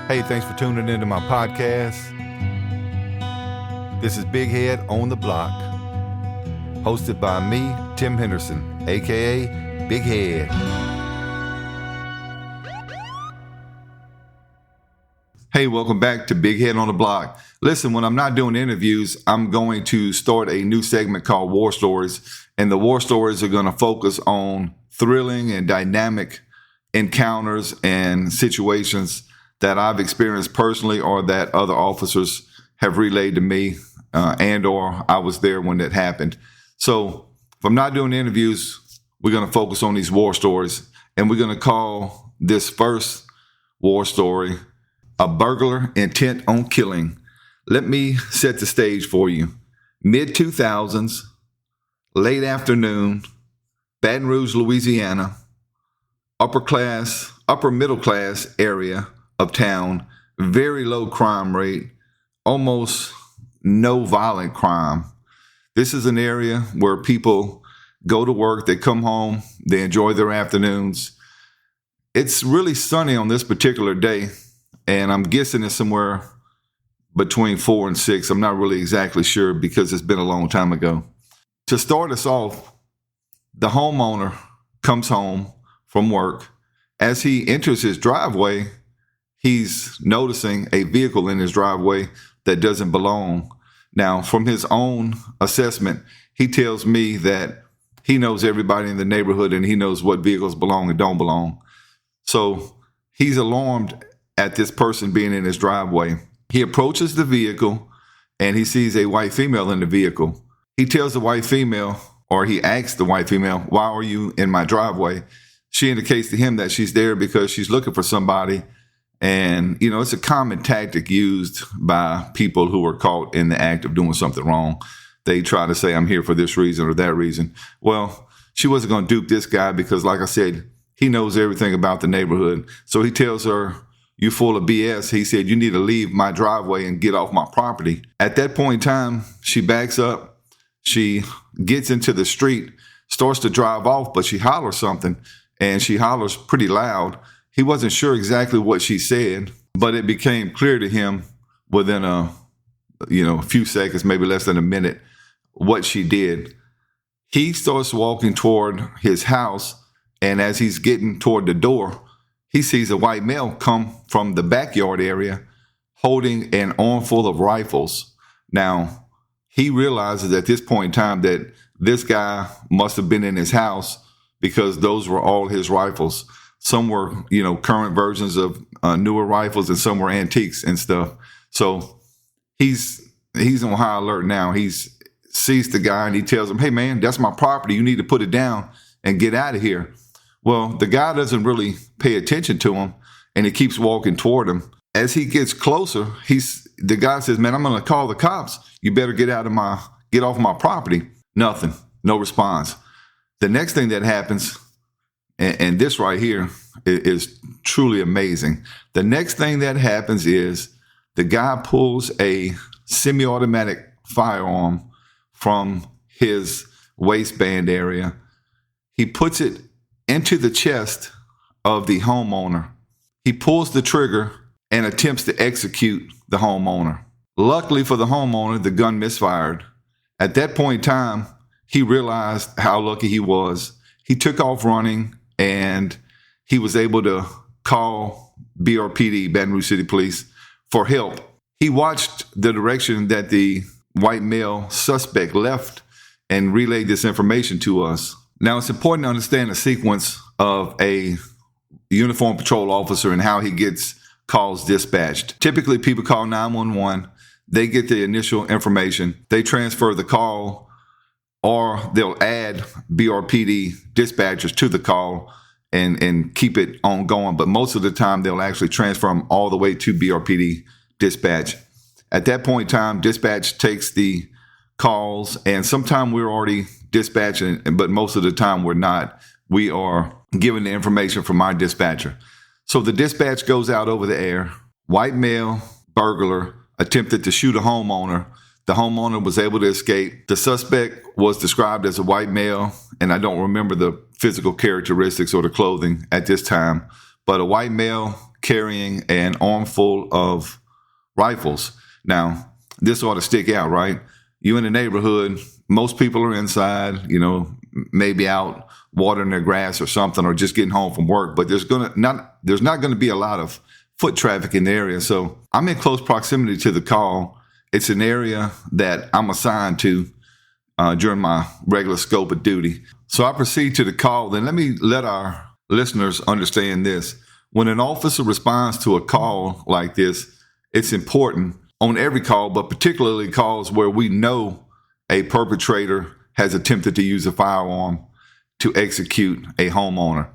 Hey, thanks for tuning into my podcast. This is Big Head on the Block, hosted by me, Tim Henderson, aka Big Head. Hey, welcome back to Big Head on the Block. Listen, when I'm not doing interviews, I'm going to start a new segment called War Stories, and the War Stories are going to focus on thrilling and dynamic encounters and situations that I've experienced personally or that other officers have relayed to me and or I was there when it happened. So if I'm not doing interviews, we're going to focus on these war stories, and we're going to call this first war story, A Burglar Intent on Killing. Let me set the stage for you. Mid-2000s, late afternoon, Baton Rouge, Louisiana, upper middle class area of town, very low crime rate, almost no violent crime. This is an area where people go to work, they come home, they enjoy their afternoons. It's really sunny on this particular day, and I'm guessing it's somewhere between 4 and 6. I'm not really exactly sure because it's been a long time ago. To start us off, the homeowner comes home from work. As he enters his driveway, he's noticing a vehicle in his driveway that doesn't belong. Now, from his own assessment, he tells me that he knows everybody in the neighborhood and he knows what vehicles belong and don't belong. So he's alarmed at this person being in his driveway. He approaches the vehicle and he sees a white female in the vehicle. He tells the white female, or he asks the white female, "Why are you in my driveway?" She indicates to him that she's there because she's looking for somebody. And, it's a common tactic used by people who are caught in the act of doing something wrong. They try to say, "I'm here for this reason or that reason." Well, she wasn't going to dupe this guy because, like I said, he knows everything about the neighborhood. So he tells her, "You full of BS." He said, "You need to leave my driveway and get off my property." At that point in time, she backs up. She gets into the street, starts to drive off, but she hollers something, and she hollers pretty loud. He wasn't sure exactly what she said, but it became clear to him within a few seconds, maybe less than a minute, what she did. He starts walking toward his house, and as he's getting toward the door, he sees a white male come from the backyard area holding an armful of rifles. Now, he realizes at this point in time that this guy must have been in his house because those were all his rifles. Some were, current versions of newer rifles, and some were antiques and stuff. So he's on high alert now. He sees the guy and he tells him, "Hey man, that's my property. You need to put it down and get out of here." Well, the guy doesn't really pay attention to him, and he keeps walking toward him. As he gets closer, the guy says, "Man, I'm going to call the cops. You better get off my property." Nothing, no response. The next thing that happens, and this right here is truly amazing. The next thing that happens is the guy pulls a semi-automatic firearm from his waistband area. He puts it into the chest of the homeowner. He pulls the trigger and attempts to execute the homeowner. Luckily for the homeowner, the gun misfired. At that point in time, he realized how lucky he was. He took off running, and he was able to call BRPD, Baton Rouge City Police, for help. He watched the direction that the white male suspect left and relayed this information to us. Now, it's important to understand the sequence of a uniformed patrol officer and how he gets calls dispatched. Typically, people call 911. They get the initial information. They transfer the call, or they'll add BRPD dispatchers to the call and keep it ongoing. But most of the time, they'll actually transfer them all the way to BRPD dispatch. At that point in time, dispatch takes the calls, and sometimes we're already dispatching, but most of the time we're not. We are given the information from our dispatcher. So the dispatch goes out over the air. White male burglar attempted to shoot a homeowner. The homeowner was able to escape. The suspect was described as a white male, and I don't remember the physical characteristics or the clothing at this time, but a white male carrying an armful of rifles. Now, this ought to stick out, right? You in the neighborhood, most people are inside, maybe out watering their grass or something, or just getting home from work. But there's not going to be a lot of foot traffic in the area. So I'm in close proximity to the call. It's an area that I'm assigned to during my regular scope of duty. So I proceed to the call. Then let me let our listeners understand this. When an officer responds to a call like this, it's important on every call, but particularly calls where we know a perpetrator has attempted to use a firearm to execute a homeowner.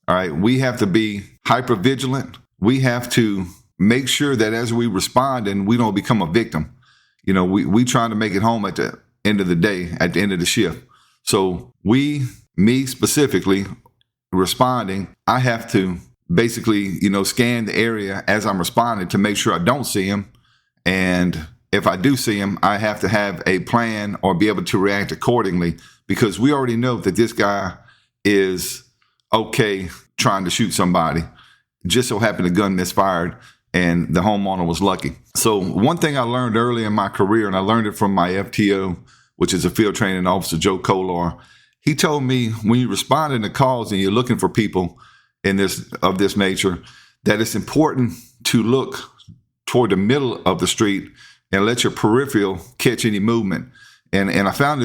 All right. We have to be hyper vigilant. We have to make sure that as we respond and we don't become a victim, we trying to make it home at the end of the day, at the end of the shift. So me specifically responding, I have to basically, scan the area as I'm responding to make sure I don't see him. And if I do see him, I have to have a plan or be able to react accordingly, because we already know that this guy is okay trying to shoot somebody. Just so happened the gun misfired and the homeowner was lucky. So one thing I learned early in my career, and I learned it from my FTO, which is a field training officer, Joe Kolar. He told me when you respond to calls and you're looking for people of this nature, that it's important to look toward the middle of the street and let your peripheral catch any movement. And I found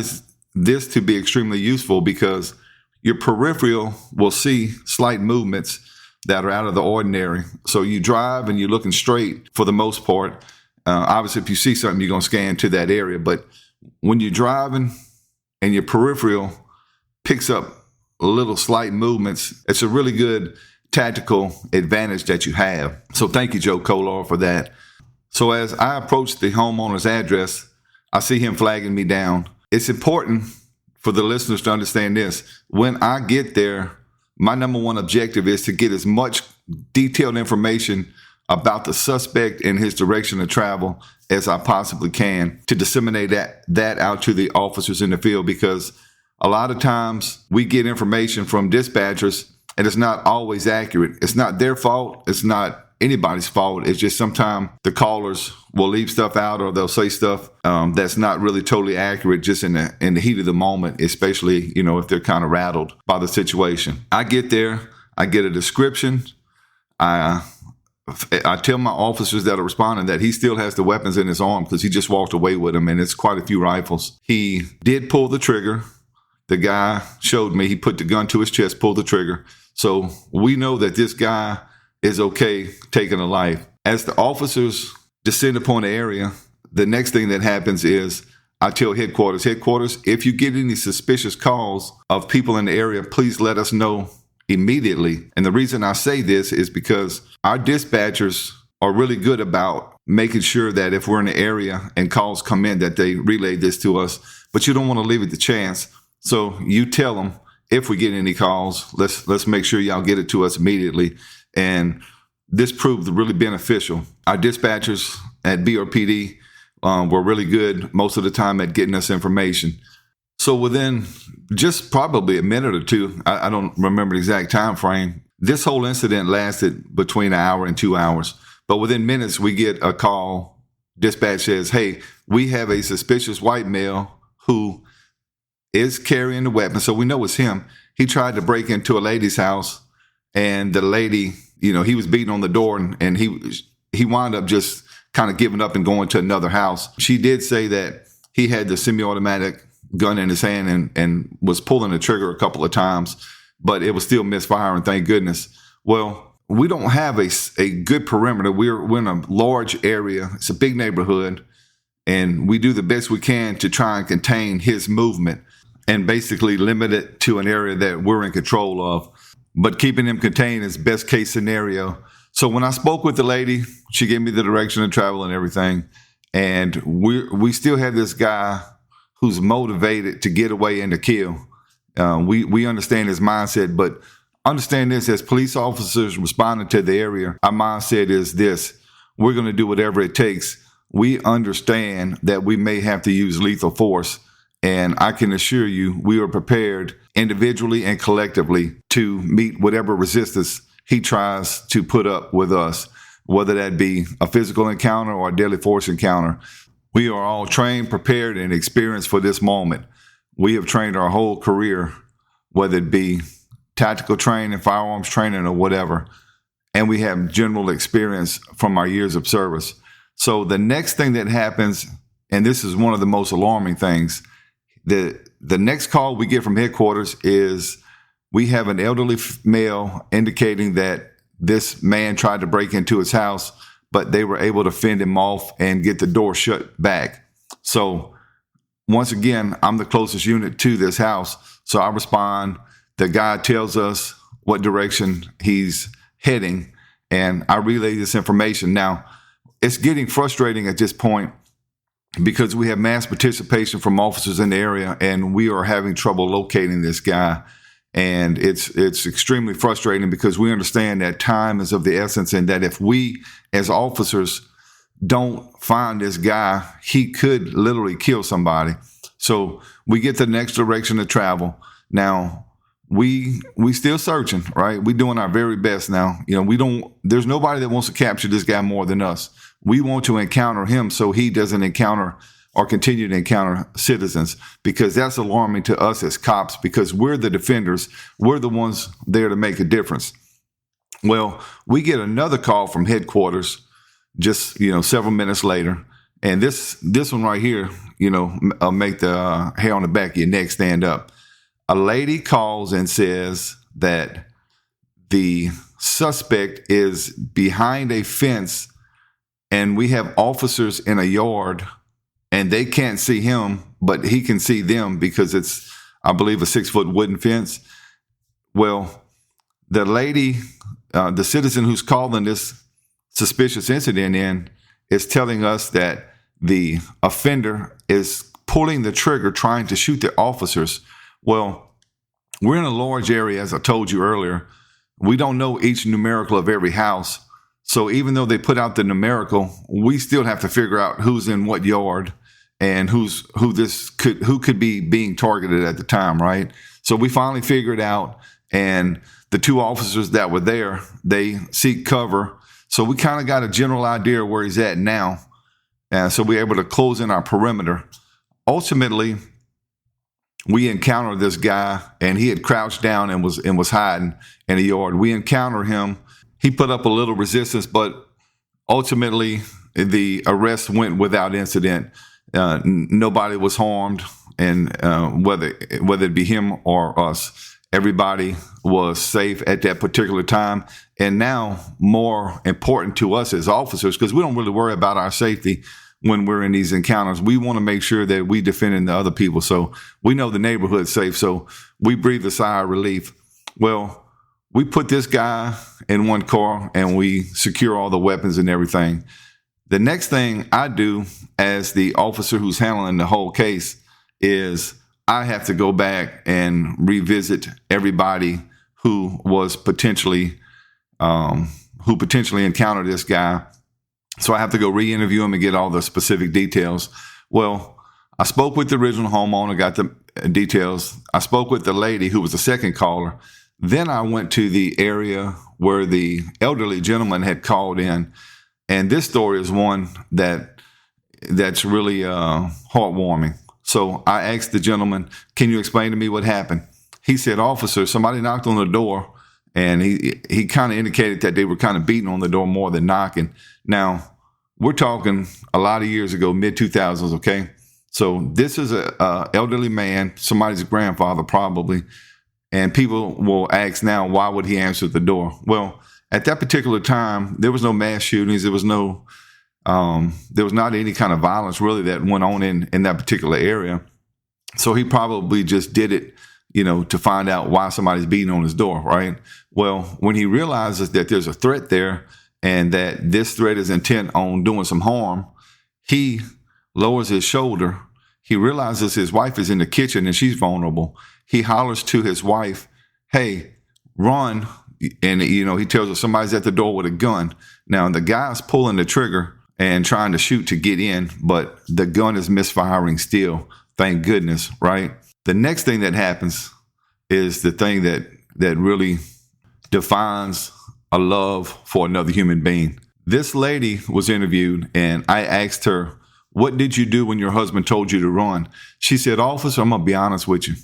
this to be extremely useful, because your peripheral will see slight movements that are out of the ordinary. So you drive and you're looking straight for the most part. Obviously, if you see something, you're going to scan to that area. But when you're driving and your peripheral picks up little slight movements, it's a really good tactical advantage that you have. So thank you, Joe Kolar, for that. So as I approach the homeowner's address, I see him flagging me down. It's important for the listeners to understand this. When I get there, my number one objective is to get as much detailed information about the suspect and his direction of travel as I possibly can, to disseminate that out to the officers in the field, because a lot of times we get information from dispatchers and it's not always accurate. It's not their fault. It's not anybody's fault. It's just sometimes the callers will leave stuff out, or they'll say stuff that's not really totally accurate just in the heat of the moment, especially, if they're kind of rattled by the situation. I get there, I get a description. I tell my officers that are responding that he still has the weapons in his arm, because he just walked away with them, and it's quite a few rifles. He did pull the trigger. The guy showed me he put the gun to his chest, pulled the trigger. So we know that this guy is okay taking a life. As the officers descend upon the area, the next thing that happens is I tell headquarters, if you get any suspicious calls of people in the area, please let us know immediately. And the reason I say this is because our dispatchers are really good about making sure that if we're in the area and calls come in, that they relay this to us. But you don't want to leave it to chance. So you tell them, if we get any calls, let's make sure y'all get it to us immediately. And this proved really beneficial. Our dispatchers at BRPD were really good most of the time at getting us information. So within just probably a minute or two, I don't remember the exact time frame, this whole incident lasted between an hour and 2 hours. But within minutes, we get a call. Dispatch says, hey, we have a suspicious white male who is carrying the weapon. So we know it's him. He tried to break into a lady's house, and the lady, he was beating on the door, and he wound up just kind of giving up and going to another house. She did say that he had the semi-automatic gun in his hand and was pulling the trigger a couple of times, but it was still misfiring, thank goodness. Well, we don't have a good perimeter. We're in a large area. It's a big neighborhood, and we do the best we can to try and contain his movement and basically limit it to an area that we're in control of. But keeping him contained is best case scenario. So when I spoke with the lady, she gave me the direction of travel and everything. And we still have this guy who's motivated to get away and to kill. We understand his mindset, but understand this: as police officers responding to the area, our mindset is this: we're going to do whatever it takes. We understand that we may have to use lethal force. And I can assure you, we are prepared individually and collectively to meet whatever resistance he tries to put up with us, whether that be a physical encounter or a deadly force encounter. We are all trained, prepared, and experienced for this moment. We have trained our whole career, whether it be tactical training, firearms training, or whatever. And we have general experience from our years of service. So the next thing that happens, and this is one of the most alarming things, the next call we get from headquarters is we have an elderly male indicating that this man tried to break into his house, but they were able to fend him off and get the door shut back. So once again, I'm the closest unit to this house. So I respond. The guy tells us what direction he's heading, and I relay this information. Now, it's getting frustrating at this point because we have mass participation from officers in the area, and we are having trouble locating this guy. And it's extremely frustrating because we understand that time is of the essence, and that if we as officers don't find this guy, he could literally kill somebody. So we get the next direction to travel. Now, we still searching, right? We doing our very best now. There's nobody that wants to capture this guy more than us. We want to encounter him so he doesn't encounter or continue to encounter citizens, because that's alarming to us as cops, because we're the defenders. We're the ones there to make a difference. Well, we get another call from headquarters just, several minutes later. And this one right here, make the hair on the back of your neck stand up. A lady calls and says that the suspect is behind a fence, and we have officers in a yard, and they can't see him, but he can see them because it's, I believe, a 6-foot wooden fence. Well, the lady, the citizen who's calling this suspicious incident in, is telling us that the offender is pulling the trigger, trying to shoot the officers. Well, we're in a large area, as I told you earlier. We don't know each numerical of every house. So even though they put out the numerical, we still have to figure out who's in what yard and who could be being targeted at the time, right? So we finally figured out, and the two officers that were there, they seek cover. So we kind of got a general idea of where he's at now. And so we're able to close in our perimeter. Ultimately, we encountered this guy, and he had crouched down and was hiding in the yard. We encountered him. He put up a little resistance, but ultimately the arrest went without incident. Nobody was harmed, and whether it be him or us, everybody was safe at that particular time. And now, more important to us as officers, because we don't really worry about our safety when we're in these encounters. We want to make sure that we defending the other people. So we know the neighborhood's safe. So we breathe a sigh of relief. Well, we put this guy in one car and we secure all the weapons and everything. The next thing I do as the officer who's handling the whole case is I have to go back and revisit everybody who was potentially encountered this guy. So I have to go re-interview him and get all the specific details. Well, I spoke with the original homeowner, got the details. I spoke with the lady who was the second caller. Then I went to the area where the elderly gentleman had called in. And this story is one that's really heartwarming. So I asked the gentleman, "Can you explain to me what happened?" He said, "Officer, somebody knocked on the door," and he kind of indicated that they were kind of beating on the door more than knocking. Now, we're talking a lot of years ago, mid-2000s, okay? So this is a elderly man, somebody's grandfather probably, and people will ask now, why would he answer the door? Well, at that particular time, there was no mass shootings. There was not any kind of violence really that went on in that particular area. So he probably just did it, to find out why somebody's beating on his door, right? Well, when he realizes that there's a threat there and that this threat is intent on doing some harm, he lowers his shoulder. He realizes his wife is in the kitchen and she's vulnerable. He hollers to his wife, "Hey, run." And, he tells her somebody's at the door with a gun. Now, the guy's pulling the trigger and trying to shoot to get in, but the gun is misfiring still. Thank goodness, right? The next thing that happens is the thing that really defines a love for another human being. This lady was interviewed, and I asked her, what did you do when your husband told you to run? She said, officer, I'm going to be honest with you.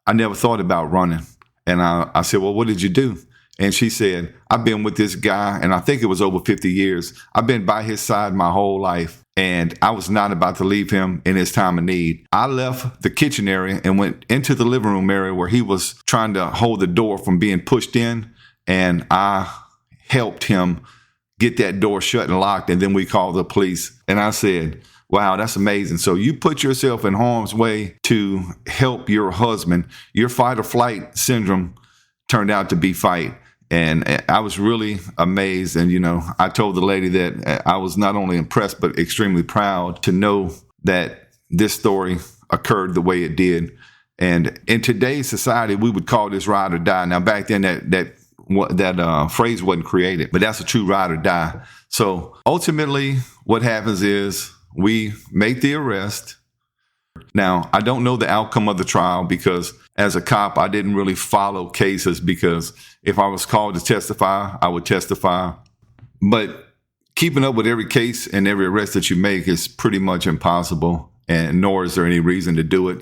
I never thought about running. And I said, well, what did you do? And she said, I've been with this guy, and I think it was over 50 years. I've been by his side my whole life, and I was not about to leave him in his time of need. I left the kitchen area and went into the living room area where he was trying to hold the door from being pushed in, and I helped him get that door shut and locked, and then we called the police. And I said, wow, that's amazing. So you put yourself in harm's way to help your husband. Your fight or flight syndrome turned out to be fight. And I was really amazed. And, I told the lady that I was not only impressed, but extremely proud to know that this story occurred the way it did. And in today's society, we would call this ride or die. Now, back then, that phrase wasn't created, but that's a true ride or die. So ultimately, what happens is we make the arrest. Now, I don't know the outcome of the trial because as a cop, I didn't really follow cases because if I was called to testify, I would testify. But keeping up with every case and every arrest that you make is pretty much impossible, and nor is there any reason to do it.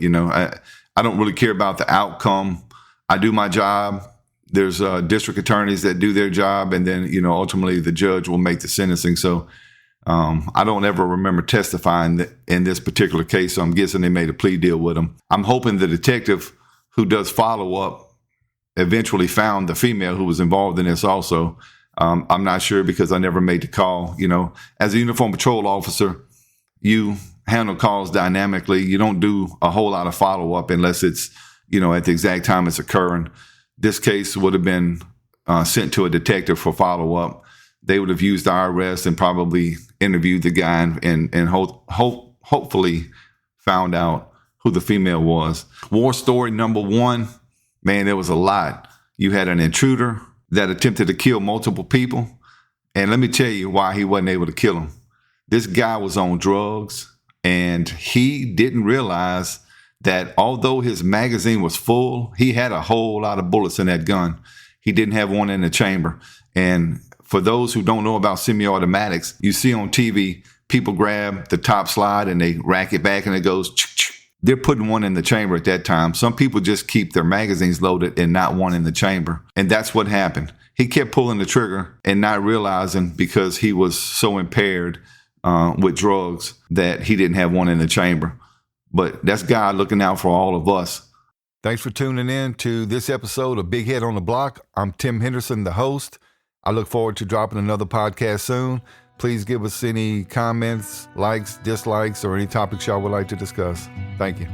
I don't really care about the outcome. I do my job. There's district attorneys that do their job, and then, ultimately the judge will make the sentencing. So I don't ever remember testifying in this particular case, so I'm guessing they made a plea deal with him. I'm hoping the detective who does follow-up eventually found the female who was involved in this also. I'm not sure because I never made the call. As a uniform patrol officer, you handle calls dynamically. You don't do a whole lot of follow-up unless it's, at the exact time it's occurring. This case would have been sent to a detective for follow-up. They would have used our arrest and probably interviewed the guy and hopefully found out who the female was. War story number one, man, there was a lot. You had an intruder that attempted to kill multiple people. And let me tell you why he wasn't able to kill him. This guy was on drugs, and he didn't realize that although his magazine was full, he had a whole lot of bullets in that gun. He didn't have one in the chamber. And for those who don't know about semi-automatics, you see on TV, people grab the top slide and they rack it back and it goes, they're putting one in the chamber at that time. Some people just keep their magazines loaded and not one in the chamber. And that's what happened. He kept pulling the trigger and not realizing because he was so impaired with drugs that he didn't have one in the chamber. But that's God looking out for all of us. Thanks for tuning in to this episode of Big Head on the Block. I'm Tim Henderson, the host. I look forward to dropping another podcast soon. Please give us any comments, likes, dislikes, or any topics y'all would like to discuss. Thank you.